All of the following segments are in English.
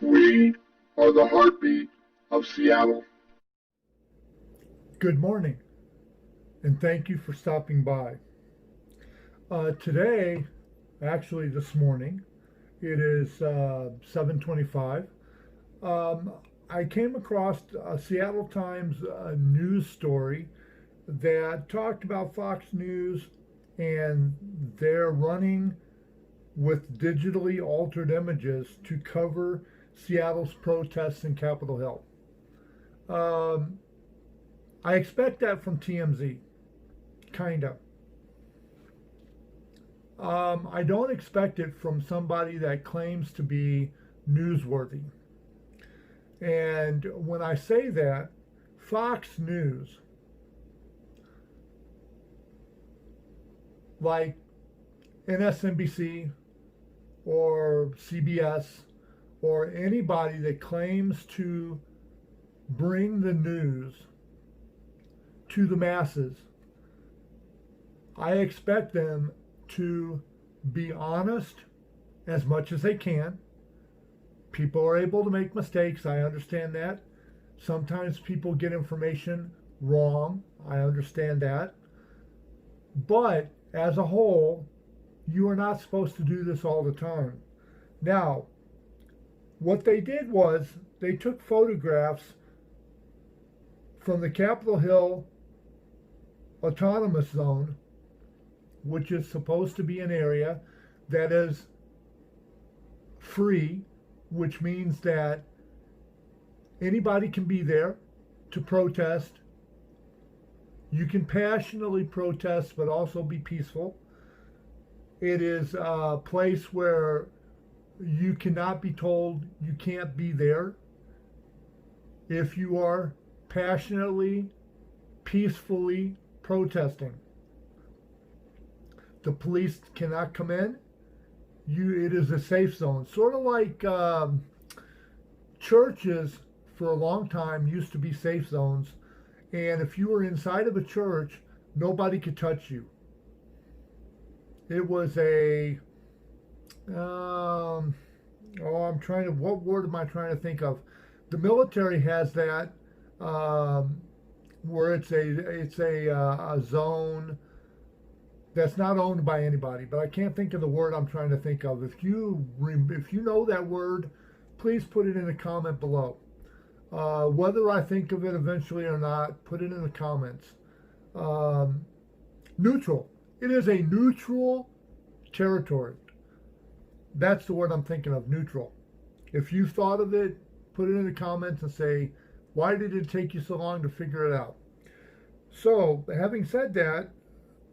We are the heartbeat of Seattle. Good morning, and thank you for stopping by. Today, actually this morning, it is 7:25. Um, I came across a Seattle Times news story that talked about Fox News and they're running with digitally altered images to cover Seattle's protests in Capitol Hill. Um, I expect that from TMZ, kind of. I don't expect it from somebody that claims to be newsworthy. And when I say that, Fox News, like NSMBC or CBS or anybody that claims to bring the news to the masses, I expect them to be honest as much as they can. People are able to make mistakes. I understand that. Sometimes people get information wrong. I understand that. But as a whole, you are not supposed to do this all the time. Now, what they did was they took photographs from the Capitol Hill Autonomous Zone, which is supposed to be an area that is free, which means that anybody can be there to protest. You can passionately protest, but also be peaceful. It is a place where you cannot be told you can't be there. If you are passionately, peacefully protesting, the police cannot come in. It is a safe zone. Sort of like churches for a long time used to be safe zones. And if you were inside of a church, nobody could touch you. It was what word am I trying to think of? The military has that where it's a zone that's not owned by anybody, but I can't think of the word I'm trying to think of. If you know that word, please put it in a comment below. Whether I think of it eventually or not, put it in the comments. Neutral. It is a neutral territory. That's the word I'm thinking of, neutral. If you've thought of it, put it in the comments and say, why did it take you so long to figure it out? So, having said that,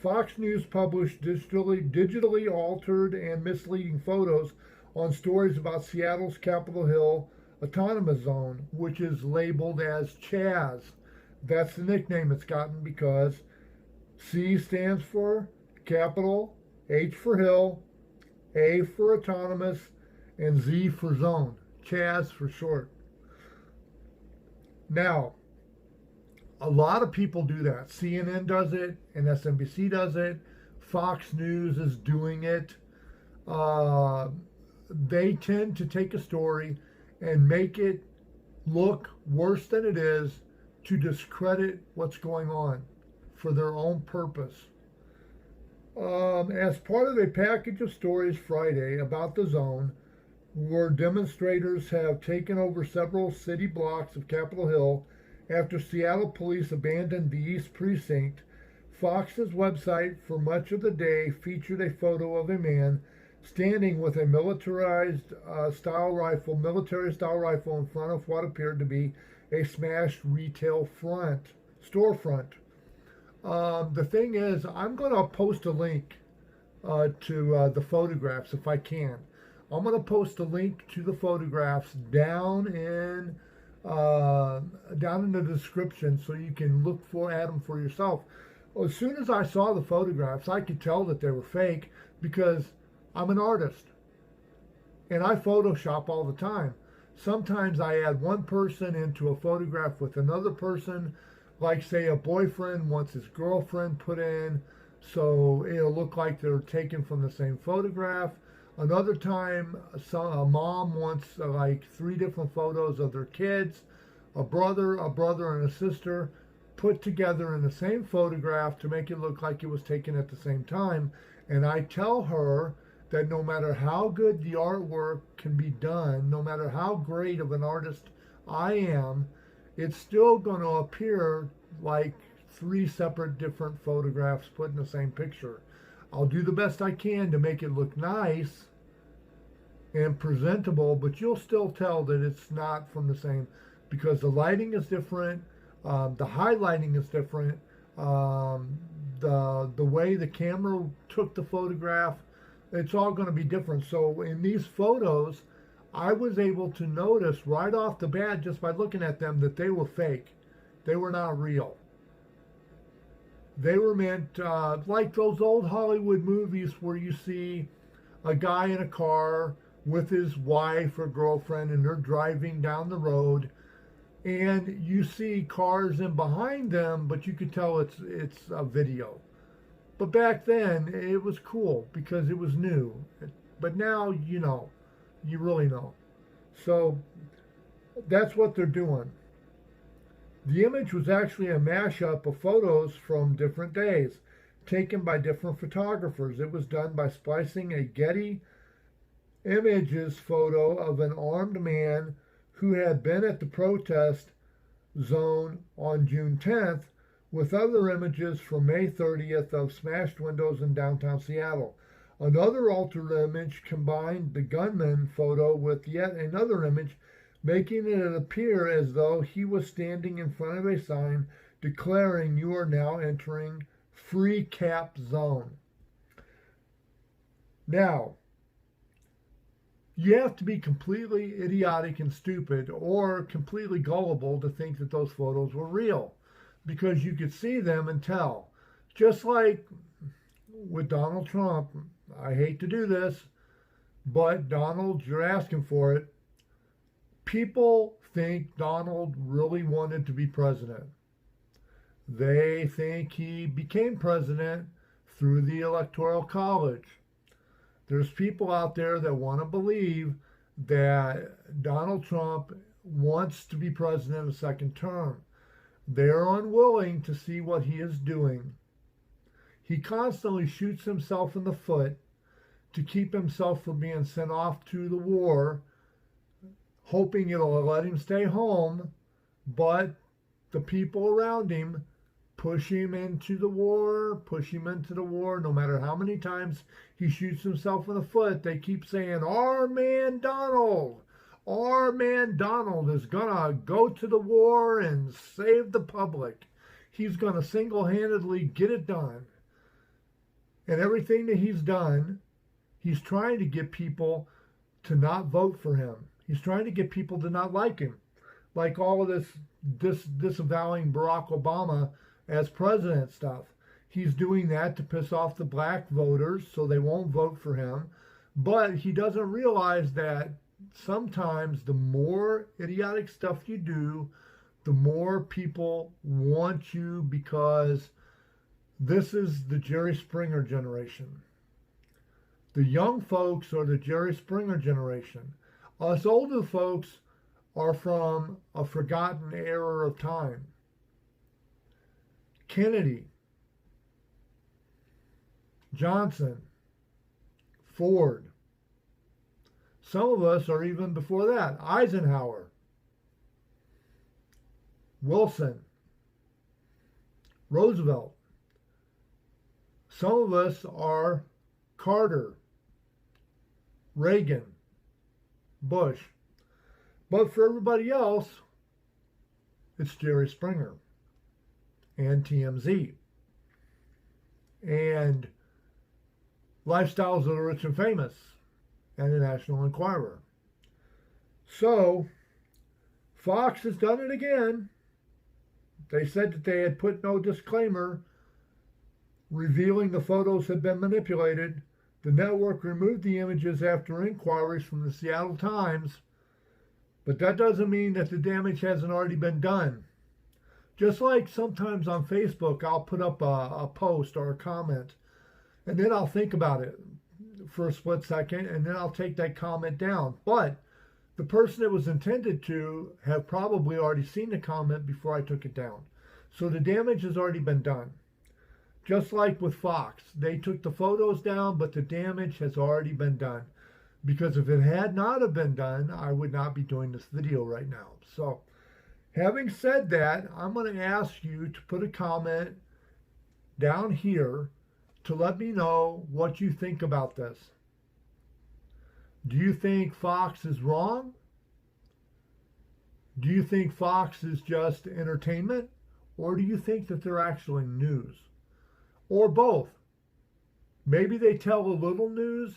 Fox News published digitally altered and misleading photos on stories about Seattle's Capitol Hill Autonomous Zone, which is labeled as Chaz. That's the nickname it's gotten because C stands for Capitol, H for Hill, A for Autonomous, and Z for Zone. Chaz for short. Now, a lot of people do that. CNN does it, NSMBC does it, Fox News is doing it. They tend to take a story and make it look worse than it is to discredit what's going on for their own purpose. As part of a package of stories Friday about the zone, where demonstrators have taken over several city blocks of Capitol Hill after Seattle police abandoned the East Precinct, Fox's website for much of the day featured a photo of a man standing with a military style rifle in front of what appeared to be a smashed retail storefront. The thing is, I'm going to post a link to the photographs if I can. I'm going to post a link to the photographs down in the description so you can look at them for yourself. As soon as I saw the photographs, I could tell that they were fake because I'm an artist and I Photoshop all the time. Sometimes I add one person into a photograph with another person, like say a boyfriend wants his girlfriend put in, so it'll look like they're taken from the same photograph. Another time, a mom wants like 3 different photos of their kids, a brother, and a sister put together in the same photograph to make it look like it was taken at the same time. And I tell her that no matter how good the artwork can be done, no matter how great of an artist I am, it's still going to appear like 3 separate different photographs put in the same picture. I'll do the best I can to make it look nice and presentable, but you'll still tell that it's not from the same, because the lighting is different, the highlighting is different, the way the camera took the photograph, it's all going to be different. So in these photos, I was able to notice right off the bat, just by looking at them, that they were fake. They were not real. They were meant like those old Hollywood movies where you see a guy in a car with his wife or girlfriend, and they're driving down the road, and you see cars in behind them, but you could tell it's a video. But back then it was cool because it was new. But now you really know. So that's what they're doing. The image was actually a mashup of photos from different days, taken by different photographers. It was done by splicing a Getty Images photo of an armed man who had been at the protest zone on June 10th with other images from May 30th of smashed windows in downtown Seattle. Another altered image combined the gunman photo with yet another image, making it appear as though he was standing in front of a sign declaring, "You are now entering free cap zone." Now, you have to be completely idiotic and stupid or completely gullible to think that those photos were real, because you could see them and tell. Just like with Donald Trump, I hate to do this, but Donald, you're asking for it. People think Donald really wanted to be president. They think he became president through the Electoral College. There's people out there that want to believe that Donald Trump wants to be president a second term. They're unwilling to see what he is doing. He constantly shoots himself in the foot to keep himself from being sent off to the war, hoping it'll let him stay home, but the people around him push him into the war, no matter how many times he shoots himself in the foot. They keep saying, our man Donald is gonna go to the war and save the public. He's gonna single-handedly get it done. And everything that he's done, he's trying to get people to not vote for him. He's trying to get people to not like him. Like all of this disavowing Barack Obama as president stuff. He's doing that to piss off the black voters so they won't vote for him. But he doesn't realize that sometimes the more idiotic stuff you do, the more people want you, because this is the Jerry Springer generation. The young folks are the Jerry Springer generation. Us older folks are from a forgotten era of time. Kennedy, Johnson, Ford. Some of us are even before that. Eisenhower, Wilson, Roosevelt. Some of us are Carter, Reagan, Bush. But for everybody else, it's Jerry Springer and TMZ and Lifestyles of the Rich and Famous and the National Enquirer. So Fox has done it again. They said that they had put no disclaimer revealing the photos had been manipulated. The network removed the images after inquiries from the Seattle Times, but that doesn't mean that the damage hasn't already been done. Just like sometimes on Facebook, I'll put up a post or a comment, and then I'll think about it. for a split second, and then I'll take that comment down. But the person it was intended to have probably already seen the comment before I took it down. So the damage has already been done. Just like with Fox, they took the photos down, but the damage has already been done. Because if it had not have been done, I would not be doing this video right now. So having said that, I'm going to ask you to put a comment down here to let me know what you think about this. Do you think Fox is wrong? Do you think Fox is just entertainment? Or do you think that they're actually news? Or both? Maybe they tell a little news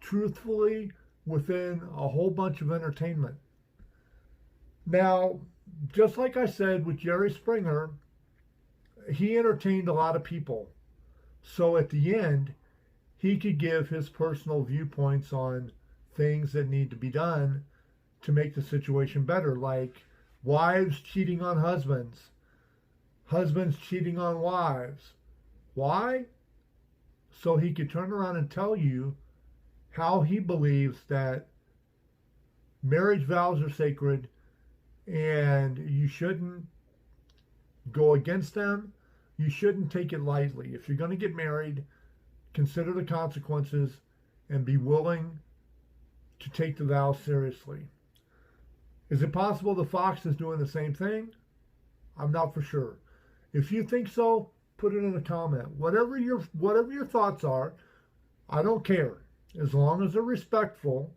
truthfully within a whole bunch of entertainment. Now, just like I said with Jerry Springer, he entertained a lot of people. So at the end, he could give his personal viewpoints on things that need to be done to make the situation better, like wives cheating on husbands, husbands cheating on wives. Why? So he could turn around and tell you how he believes that marriage vows are sacred and you shouldn't go against them. You shouldn't take it lightly. If you're going to get married, consider the consequences and be willing to take the vow seriously. Is it possible the Fox is doing the same thing? I'm not for sure. If you think so, put it in a comment. Whatever your thoughts are, I don't care. As long as they're respectful.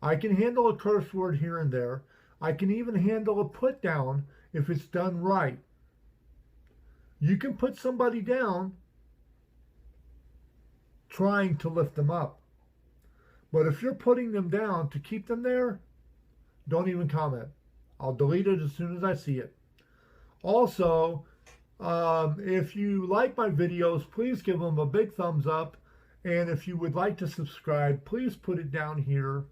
I can handle a curse word here and there. I can even handle a put down if it's done right. You can put somebody down trying to lift them up. But if you're putting them down to keep them there, don't even comment. I'll delete it as soon as I see it. Also, if you like my videos, please give them a big thumbs up. And if you would like to subscribe, please put it down here.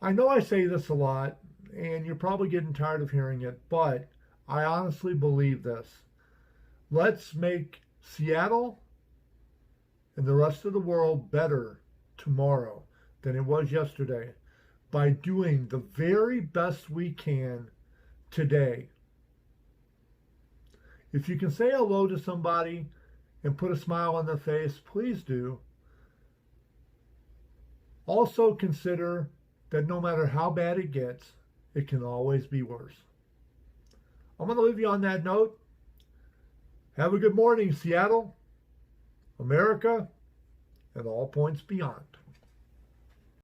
I know I say this a lot, and you're probably getting tired of hearing it, but I honestly believe this. Let's make Seattle and the rest of the world better tomorrow than it was yesterday by doing the very best we can today. If you can say hello to somebody and put a smile on their face, please do. Also consider that no matter how bad it gets, it can always be worse. I'm going to leave you on that note. Have a good morning, Seattle, America, and all points beyond.